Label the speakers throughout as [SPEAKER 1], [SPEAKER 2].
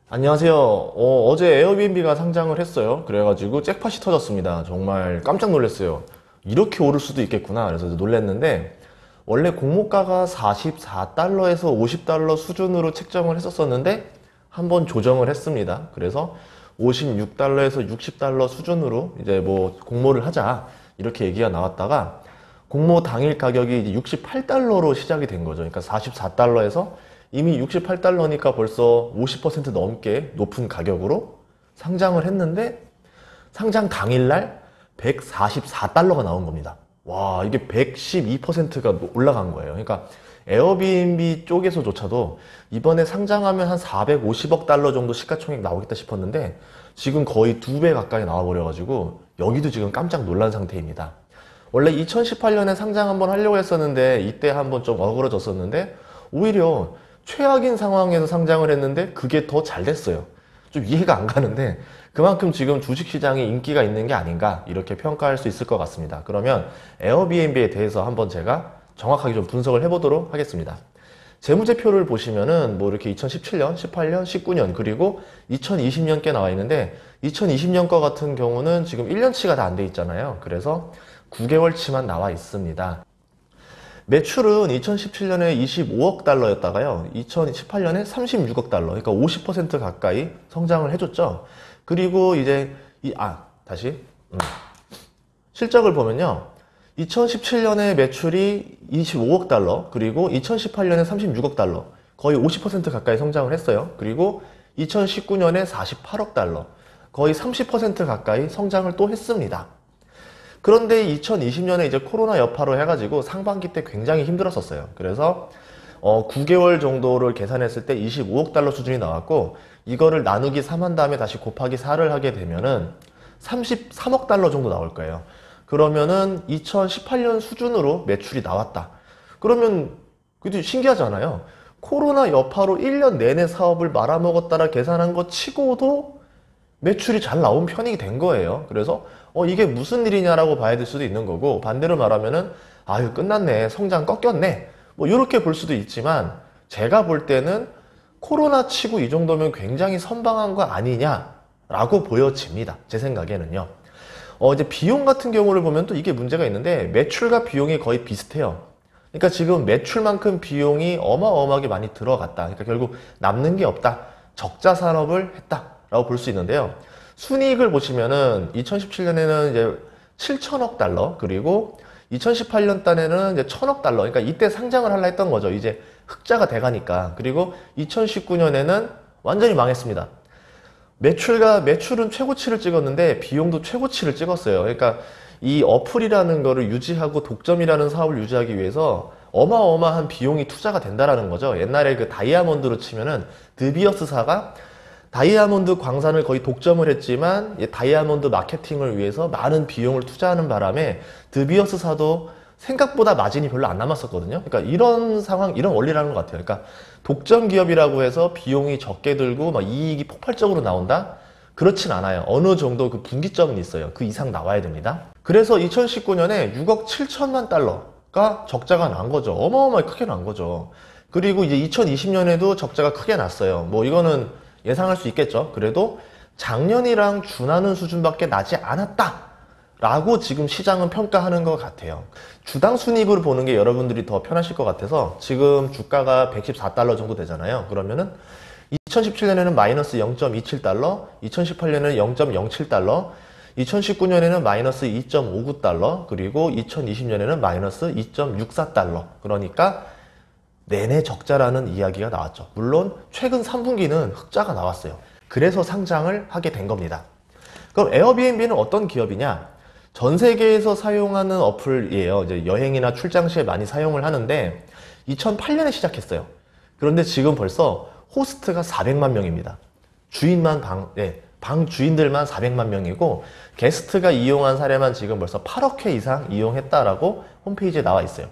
[SPEAKER 1] 안녕하세요. 어제 에어비앤비가 상장을 했어요. 그래가지고 잭팟이 터졌습니다. 정말 깜짝 놀랐어요. 이렇게 오를 수도 있겠구나. 그래서 놀랐는데, 원래 공모가가 44달러에서 50달러 수준으로 책정을 했었었는데, 한번 조정을 했습니다. 그래서 56달러에서 60달러 수준으로 이제 뭐 공모를 하자. 이렇게 얘기가 나왔다가, 공모 당일 가격이 이제 68달러로 시작이 된 거죠. 그러니까 44달러에서 이미 68달러니까 벌써 50% 넘게 높은 가격으로 상장을 했는데 상장 당일날 144달러가 나온 겁니다. 와, 이게 112%가 올라간 거예요. 그러니까 에어비앤비 쪽에서조차도 이번에 상장하면 한 450억 달러 정도 시가총액 나오겠다 싶었는데 지금 거의 2배 가까이 나와버려가지고 여기도 지금 깜짝 놀란 상태입니다. 원래 2018년에 상장 한번 하려고 했었는데 이때 한번 좀 어그러졌었는데 오히려 최악인 상황에서 상장을 했는데 그게 더 잘 됐어요. 좀 이해가 안 가는데 그만큼 지금 주식시장에 인기가 있는 게 아닌가 이렇게 평가할 수 있을 것 같습니다. 그러면 에어비앤비에 대해서 한번 제가 정확하게 좀 분석을 해보도록 하겠습니다. 재무제표를 보시면은 뭐 이렇게 2017년, 18년, 19년 그리고 2020년 께 나와 있는데 2020년 거 같은 경우는 지금 1년치가 다 안 돼 있잖아요. 그래서 9개월치만 나와 있습니다. 매출은 2017년에 25억 달러였다가요. 2018년에 36억 달러. 그러니까 50% 가까이 성장을 해줬죠. 그리고 이제 다시 실적을 보면요. 2017년에 매출이 25억 달러, 그리고 2018년에 36억 달러. 거의 50% 가까이 성장을 했어요. 그리고 2019년에 48억 달러. 거의 30% 가까이 성장을 또 했습니다. 그런데 2020년에 이제 코로나 여파로 해가지고 상반기 때 굉장히 힘들었었어요. 그래서 9개월 정도를 계산했을 때 25억 달러 수준이 나왔고 이거를 나누기 3한 다음에 다시 곱하기 4를 하게 되면은 33억 달러 정도 나올 거예요. 그러면은 2018년 수준으로 매출이 나왔다. 그러면 그것도 신기하잖아요. 코로나 여파로 1년 내내 사업을 말아먹었다라 계산한 것 치고도 매출이 잘 나온 편이 된 거예요. 그래서 이게 무슨 일이냐라고 봐야 될 수도 있는 거고 반대로 말하면은 아유 끝났네 성장 꺾였네 뭐 이렇게 볼 수도 있지만 제가 볼 때는 코로나 치고 이 정도면 굉장히 선방한 거 아니냐라고 보여집니다. 제 생각에는요. 이제 비용 같은 경우를 보면 또 이게 문제가 있는데 매출과 비용이 거의 비슷해요. 그러니까 지금 매출만큼 비용이 어마어마하게 많이 들어갔다. 그러니까 결국 남는 게 없다. 적자 산업을 했다. 라고 볼 수 있는데요. 순이익을 보시면은 2017년에는 이제 7천억 달러, 그리고 2018년 달에는 이제 1,000억 달러. 그러니까 이때 상장을 하려 했던 거죠. 이제 흑자가 돼가니까. 그리고 2019년에는 완전히 망했습니다. 매출은 최고치를 찍었는데 비용도 최고치를 찍었어요. 그러니까 이 어플이라는 거를 유지하고 독점이라는 사업을 유지하기 위해서 어마어마한 비용이 투자가 된다라는 거죠. 옛날에 그 다이아몬드로 치면은 드비어스사가 다이아몬드 광산을 거의 독점을 했지만 다이아몬드 마케팅을 위해서 많은 비용을 투자하는 바람에 드비어스사도 생각보다 마진이 별로 안 남았었거든요. 그러니까 이런 상황, 이런 원리라는 것 같아요. 그러니까 독점 기업이라고 해서 비용이 적게 들고 막 이익이 폭발적으로 나온다? 그렇진 않아요. 어느 정도 그 분기점은 있어요. 그 이상 나와야 됩니다. 그래서 2019년에 6억 7천만 달러가 적자가 난 거죠. 어마어마하게 크게 난 거죠. 그리고 이제 2020년에도 적자가 크게 났어요. 뭐 이거는 예상할 수 있겠죠. 그래도 작년이랑 준하는 수준밖에 나지 않았다 라고 지금 시장은 평가하는 것 같아요. 주당 순이익으로 보는 게 여러분들이 더 편하실 것 같아서 지금 주가가 114달러 정도 되잖아요. 그러면은 2017년에는 마이너스 0.27달러, 2018년에는 0.07달러, 2019년에는 마이너스 2.59달러, 그리고 2020년에는 마이너스 2.64달러. 그러니까 내내 적자라는 이야기가 나왔죠. 물론 최근 3분기는 흑자가 나왔어요. 그래서 상장을 하게 된 겁니다. 그럼 에어비앤비는 어떤 기업이냐? 전 세계에서 사용하는 어플이에요. 이제 여행이나 출장 시에 많이 사용을 하는데 2008년에 시작했어요. 그런데 지금 벌써 호스트가 400만 명입니다. 방 주인들만 400만 명이고 게스트가 이용한 사례만 지금 벌써 8억 회 이상 이용했다라고 홈페이지에 나와 있어요.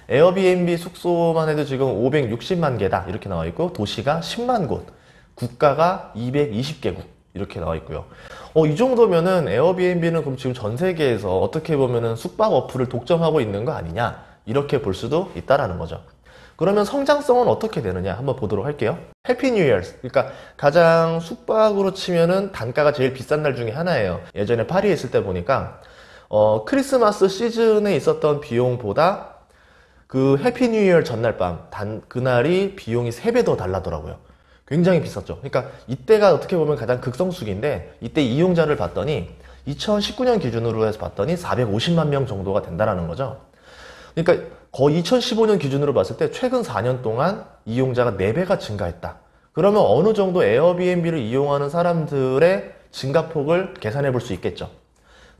[SPEAKER 1] 에어비앤비 숙소만 해도 지금 560만 개다 이렇게 나와 있고 도시가 10만 곳, 국가가 220개국 이렇게 나와 있고요. 이 정도면은 에어비앤비는 그럼 지금 전 세계에서 어떻게 보면은 숙박 어플을 독점하고 있는 거 아니냐 이렇게 볼 수도 있다라는 거죠. 그러면 성장성은 어떻게 되느냐 한번 보도록 할게요. 해피 뉴 이어. 그러니까 가장 숙박으로 치면은 단가가 제일 비싼 날 중에 하나예요. 예전에 파리에 있을 때 보니까 크리스마스 시즌에 있었던 비용보다 그 해피 뉴 이어 전날 밤 그날이 비용이 3배 더 달라더라고요. 굉장히 비쌌죠. 그러니까 이때가 어떻게 보면 가장 극성수기인데, 이때 이용자를 봤더니 2019년 기준으로 해서 봤더니 450만 명 정도가 된다라는 거죠. 그러니까 거의 2015년 기준으로 봤을 때 최근 4년 동안 이용자가 4배가 증가했다. 그러면 어느 정도 에어비앤비를 이용하는 사람들의 증가폭을 계산해 볼 수 있겠죠.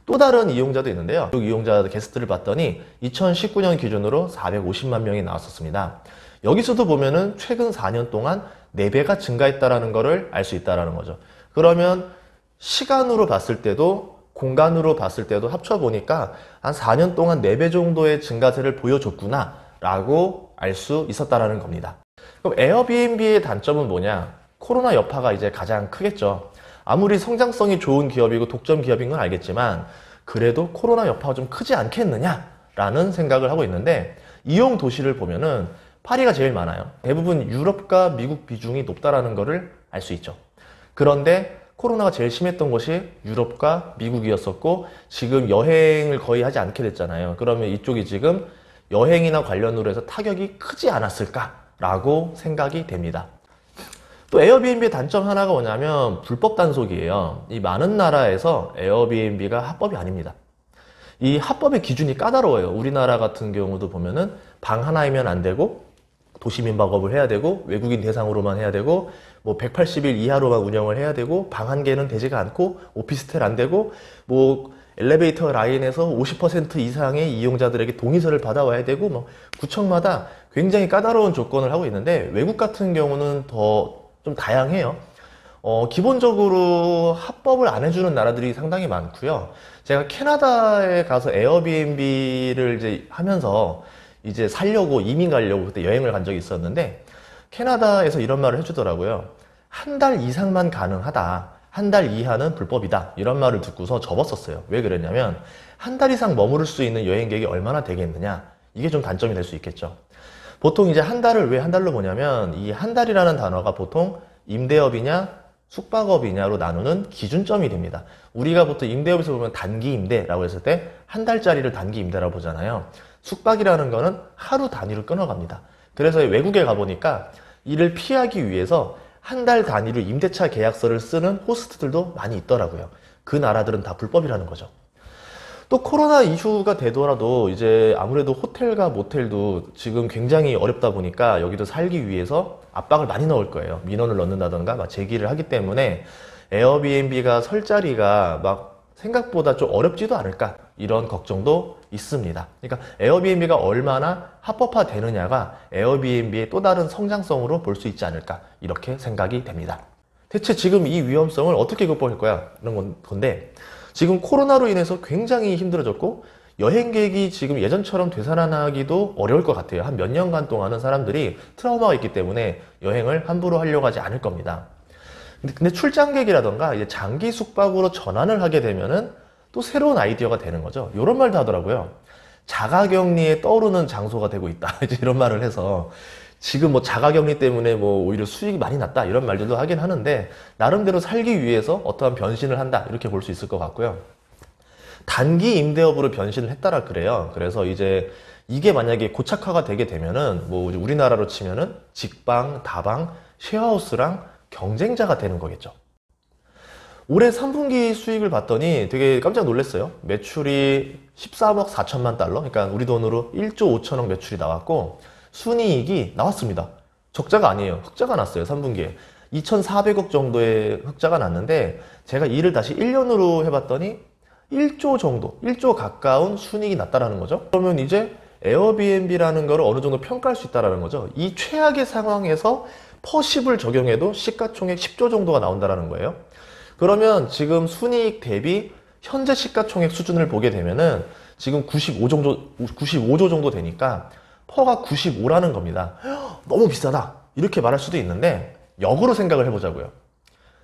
[SPEAKER 1] 또 다른 이용자도 있는데요. 그 이용자 게스트를 봤더니 2019년 기준으로 450만 명이 나왔었습니다. 여기서도 보면은 최근 4년 동안 4배가 증가했다라는 것을 알 수 있다라는 거죠. 그러면 시간으로 봤을 때도 공간으로 봤을 때도 합쳐보니까 한 4년 동안 4배 정도의 증가세를 보여줬구나 라고 알 수 있었다라는 겁니다. 그럼 에어비앤비의 단점은 뭐냐? 코로나 여파가 이제 가장 크겠죠. 아무리 성장성이 좋은 기업이고 독점 기업인 건 알겠지만 그래도 코로나 여파가 좀 크지 않겠느냐라는 생각을 하고 있는데, 이용 도시를 보면은 파리가 제일 많아요. 대부분 유럽과 미국 비중이 높다라는 것을 알 수 있죠. 그런데 코로나가 제일 심했던 곳이 유럽과 미국이었었고, 지금 여행을 거의 하지 않게 됐잖아요. 그러면 이쪽이 지금 여행이나 관련으로 해서 타격이 크지 않았을까라고 생각이 됩니다. 또 에어비앤비의 단점 하나가 뭐냐면 불법 단속이에요. 이 많은 나라에서 에어비앤비가 합법이 아닙니다. 이 합법의 기준이 까다로워요. 우리나라 같은 경우도 보면은 방 하나이면 안 되고, 도시민박업을 해야 되고, 외국인 대상으로만 해야 되고, 뭐 180일 이하로만 운영을 해야 되고, 방 한 개는 되지가 않고, 오피스텔 안 되고, 뭐 엘리베이터 라인에서 50% 이상의 이용자들에게 동의서를 받아와야 되고, 뭐 구청마다 굉장히 까다로운 조건을 하고 있는데, 외국 같은 경우는 더 좀 다양해요. 기본적으로 합법을 안 해주는 나라들이 상당히 많고요. 제가 캐나다에 가서 에어비앤비를 이제 하면서 이제 살려고 이민 가려고 그때 여행을 간 적이 있었는데, 캐나다에서 이런 말을 해주더라고요. 한 달 이상만 가능하다. 한 달 이하는 불법이다. 이런 말을 듣고서 접었었어요. 왜 그랬냐면 한 달 이상 머무를 수 있는 여행객이 얼마나 되겠느냐. 이게 좀 단점이 될 수 있겠죠. 보통 이제 한 달을 왜 한 달로 보냐면, 이 한 달이라는 단어가 보통 임대업이냐 숙박업이냐로 나누는 기준점이 됩니다. 우리가 보통 임대업에서 보면 단기 임대라고 했을 때 한 달짜리를 단기 임대라고 보잖아요. 숙박이라는 거는 하루 단위로 끊어갑니다. 그래서 외국에 가보니까 이를 피하기 위해서 한 달 단위로 임대차 계약서를 쓰는 호스트들도 많이 있더라고요. 그 나라들은 다 불법이라는 거죠. 또 코로나 이슈가 되더라도 이제 아무래도 호텔과 모텔도 지금 굉장히 어렵다 보니까 여기도 살기 위해서 압박을 많이 넣을 거예요. 민원을 넣는다던가 막 제기를 하기 때문에 에어비앤비가 설 자리가 막 생각보다 좀 어렵지도 않을까, 이런 걱정도 있습니다. 그러니까 에어비앤비가 얼마나 합법화 되느냐가 에어비앤비의 또 다른 성장성으로 볼 수 있지 않을까, 이렇게 생각이 됩니다. 대체 지금 이 위험성을 어떻게 극복할 거야? 이런 건데, 지금 코로나로 인해서 굉장히 힘들어졌고, 여행객이 지금 예전처럼 되살아나기도 어려울 것 같아요. 한 몇 년간 동안은 사람들이 트라우마가 있기 때문에 여행을 함부로 하려고 하지 않을 겁니다. 근데 출장객이라던가 이제 장기 숙박으로 전환을 하게 되면은 또 새로운 아이디어가 되는 거죠. 이런 말도 하더라고요. 자가격리에 떠오르는 장소가 되고 있다. 이제 이런 말을 해서, 지금 뭐 자가격리 때문에 뭐 오히려 수익이 많이 났다, 이런 말들도 하긴 하는데, 나름대로 살기 위해서 어떠한 변신을 한다, 이렇게 볼 수 있을 것 같고요. 단기 임대업으로 변신을 했다라 그래요. 그래서 이제 이게 만약에 고착화가 되게 되면은 뭐 우리나라로 치면은 직방, 다방, 쉐어하우스랑 경쟁자가 되는 거겠죠. 올해 3분기 수익을 봤더니 되게 깜짝 놀랐어요. 매출이 13억 4천만 달러, 그러니까 우리 돈으로 1조 5천억 매출이 나왔고, 순이익이 나왔습니다. 적자가 아니에요. 흑자가 났어요. 3분기에 2,400억 정도의 흑자가 났는데, 제가 이를 다시 1년으로 해봤더니 1조 정도, 1조 가까운 순이익이 났다라는 거죠. 그러면 이제 에어비앤비라는 거를 어느 정도 평가할 수 있다라는 거죠. 이 최악의 상황에서 퍼십을 적용해도 시가총액 10조 정도가 나온다라는 거예요. 그러면 지금 순이익 대비 현재 시가총액 수준을 보게 되면은 지금 95조 정도 되니까 퍼가 95라는 겁니다. 너무 비싸다, 이렇게 말할 수도 있는데, 역으로 생각을 해보자고요.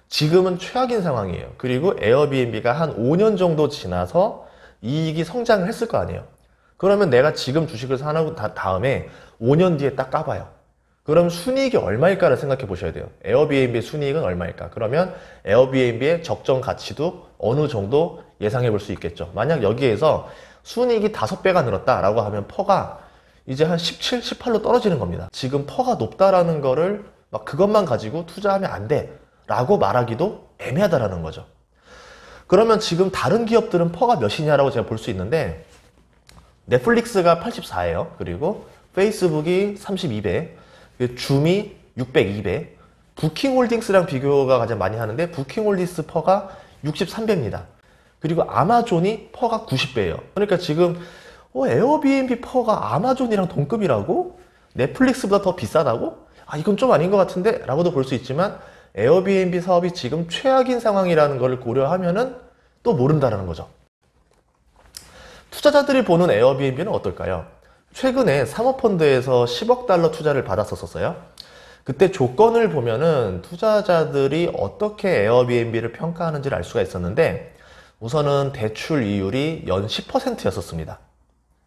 [SPEAKER 1] 지금은 최악인 상황이에요. 그리고 에어비앤비가 한 5년 정도 지나서 이익이 성장을 했을 거 아니에요. 그러면 내가 지금 주식을 사놓은 다음에 5년 뒤에 딱 까봐요. 그럼 순이익이 얼마일까를 생각해 보셔야 돼요. 에어비앤비의 순이익은 얼마일까? 그러면 에어비앤비의 적정 가치도 어느 정도 예상해 볼 수 있겠죠. 만약 여기에서 순이익이 5배가 늘었다라고 하면 퍼가 이제 한 17, 18로 떨어지는 겁니다. 지금 퍼가 높다라는 거를 막 그것만 가지고 투자하면 안 돼 라고 말하기도 애매하다라는 거죠. 그러면 지금 다른 기업들은 퍼가 몇이냐라고 제가 볼 수 있는데, 넷플릭스가 84예요. 그리고 페이스북이 32배, 줌이 602배, 부킹홀딩스랑 비교가 가장 많이 하는데 부킹홀딩스 퍼가 63배입니다. 그리고 아마존이 퍼가 90배예요. 그러니까 지금 에어비앤비 퍼가 아마존이랑 동급이라고? 넷플릭스보다 더 비싸다고? 아, 이건 좀 아닌 것 같은데? 라고도 볼 수 있지만 에어비앤비 사업이 지금 최악인 상황이라는 걸 고려하면은 또 모른다는 거죠. 투자자들이 보는 에어비앤비는 어떨까요? 최근에 사모펀드에서 10억 달러 투자를 받았었어요. 그때 조건을 보면은 투자자들이 어떻게 에어비앤비를 평가하는지를 알 수가 있었는데, 우선은 대출 이율이 연 10%였었습니다.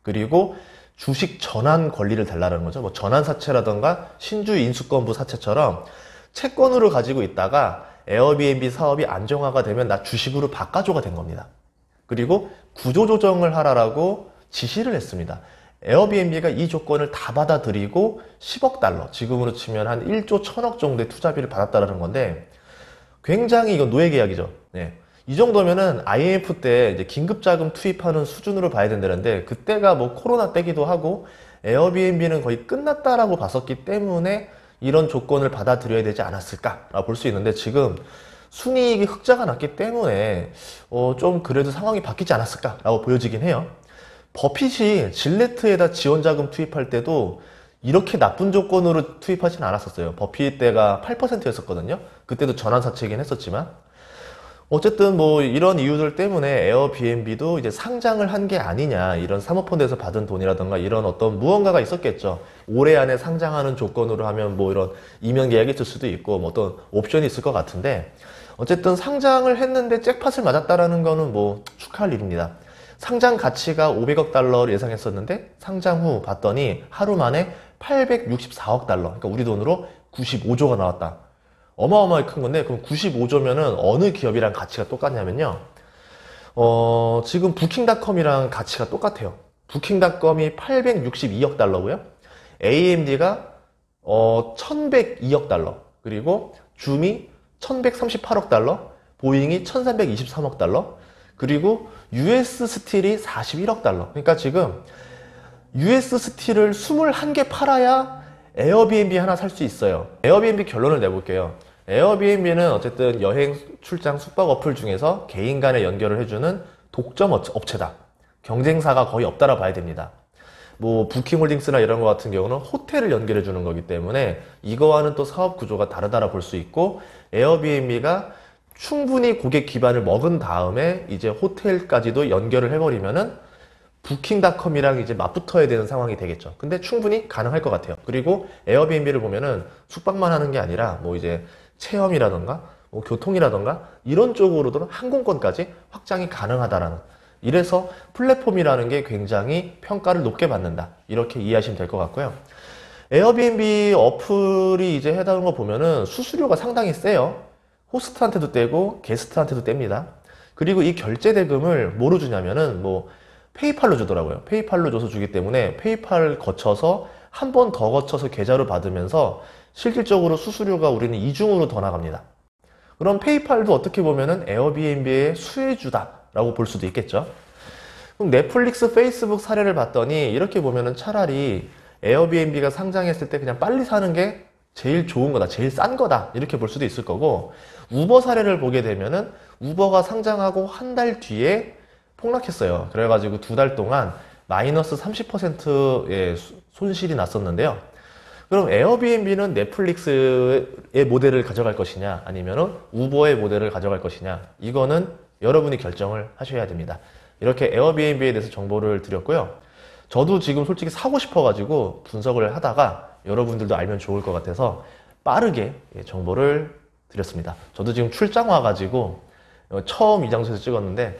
[SPEAKER 1] 그리고 주식 전환 권리를 달라는 거죠. 뭐 전환 사채라던가 신주 인수권부 사채처럼 채권으로 가지고 있다가 에어비앤비 사업이 안정화가 되면 나 주식으로 바꿔줘가 된 겁니다. 그리고 구조조정을 하라라고 지시를 했습니다. 에어비앤비가 이 조건을 다 받아들이고 10억 달러, 지금으로 치면 한 1조 1000억 정도의 투자비를 받았다는 건데, 굉장히 이건 노예 계약이죠. 네. 이 정도면은 IMF 때 이제 긴급자금 투입하는 수준으로 봐야 된다는데, 그때가 뭐 코로나 때기도 하고 에어비앤비는 거의 끝났다라고 봤었기 때문에 이런 조건을 받아들여야 되지 않았을까 볼 수 있는데, 지금 순이익이 흑자가 났기 때문에 좀 그래도 상황이 바뀌지 않았을까라고 보여지긴 해요. 버핏이 질레트에다 지원자금 투입할 때도 이렇게 나쁜 조건으로 투입하진 않았었어요. 버핏 때가 8%였었거든요. 그때도 전환사채이긴 했었지만, 어쨌든 뭐 이런 이유들 때문에 에어비앤비도 이제 상장을 한 게 아니냐, 이런 사모펀드에서 받은 돈이라던가 이런 어떤 무언가가 있었겠죠. 올해 안에 상장하는 조건으로 하면 뭐 이런 이면 계약이 있을 수도 있고 뭐 어떤 옵션이 있을 것 같은데, 어쨌든 상장을 했는데 잭팟을 맞았다라는 거는 뭐 축하할 일입니다. 상장 가치가 500억 달러를 예상했었는데 상장 후 봤더니 하루 만에 864억 달러, 그러니까 우리 돈으로 95조가 나왔다. 어마어마하게 큰 건데, 그럼 95조면은 어느 기업이랑 가치가 똑같냐면요. 지금 부킹닷컴이랑 가치가 똑같아요. 부킹닷컴이 862억 달러고요. AMD가 1102억 달러. 그리고 줌이 1138억 달러. 보잉이 1323억 달러. 그리고 US 스틸이 41억 달러. 그러니까 지금 US 스틸을 21개 팔아야 에어비앤비 하나 살 수 있어요. 에어비앤비 결론을 내볼게요. 에어비앤비는 어쨌든 여행, 출장, 숙박 어플 중에서 개인 간에 연결을 해주는 독점 업체다. 경쟁사가 거의 없다라 봐야 됩니다. 뭐 부킹홀딩스나 이런 거 같은 경우는 호텔을 연결해 주는 거기 때문에 이거와는 또 사업 구조가 다르다라 볼 수 있고, 에어비앤비가 충분히 고객 기반을 먹은 다음에 이제 호텔까지도 연결을 해버리면은 부킹닷컴이랑 이제 맞붙어야 되는 상황이 되겠죠. 근데 충분히 가능할 것 같아요. 그리고 에어비앤비를 보면은 숙박만 하는 게 아니라 뭐 이제 체험이라던가 뭐 교통이라던가 이런 쪽으로도 항공권까지 확장이 가능하다라는, 이래서 플랫폼이라는 게 굉장히 평가를 높게 받는다, 이렇게 이해하시면 될 것 같고요. 에어비앤비 어플이 이제 해당하는 거 보면은 수수료가 상당히 세요. 호스트한테도 떼고 게스트한테도 뗍니다. 그리고 이 결제 대금을 뭐로 주냐면은 뭐 페이팔로 주더라고요. 페이팔로 줘서 주기 때문에 페이팔 거쳐서 한 번 더 거쳐서 계좌로 받으면서 실질적으로 수수료가 우리는 이중으로 더 나갑니다. 그럼 페이팔도 어떻게 보면은 에어비앤비의 수혜주다라고 볼 수도 있겠죠. 그럼 넷플릭스, 페이스북 사례를 봤더니 이렇게 보면은 차라리 에어비앤비가 상장했을 때 그냥 빨리 사는 게 제일 좋은 거다, 제일 싼 거다, 이렇게 볼 수도 있을 거고, 우버 사례를 보게 되면은 우버가 상장하고 한 달 뒤에 폭락했어요. 그래가지고 2달 동안 마이너스 30%의 손실이 났었는데요. 그럼 에어비앤비는 넷플릭스의 모델을 가져갈 것이냐, 아니면은 우버의 모델을 가져갈 것이냐, 이거는 여러분이 결정을 하셔야 됩니다. 이렇게 에어비앤비에 대해서 정보를 드렸고요. 저도 지금 솔직히 사고 싶어가지고 분석을 하다가 여러분들도 알면 좋을 것 같아서 빠르게 정보를 드렸습니다. 저도 지금 출장 와가지고 처음 이 장소에서 찍었는데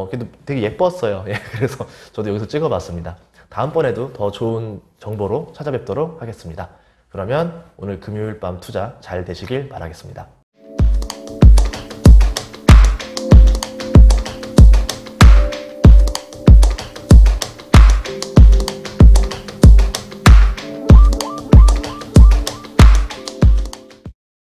[SPEAKER 1] 그래도 되게 예뻤어요. 그래서 저도 여기서 찍어봤습니다. 다음번에도 더 좋은 정보로 찾아뵙도록 하겠습니다. 그러면 오늘 금요일 밤 투자 잘 되시길 바라겠습니다.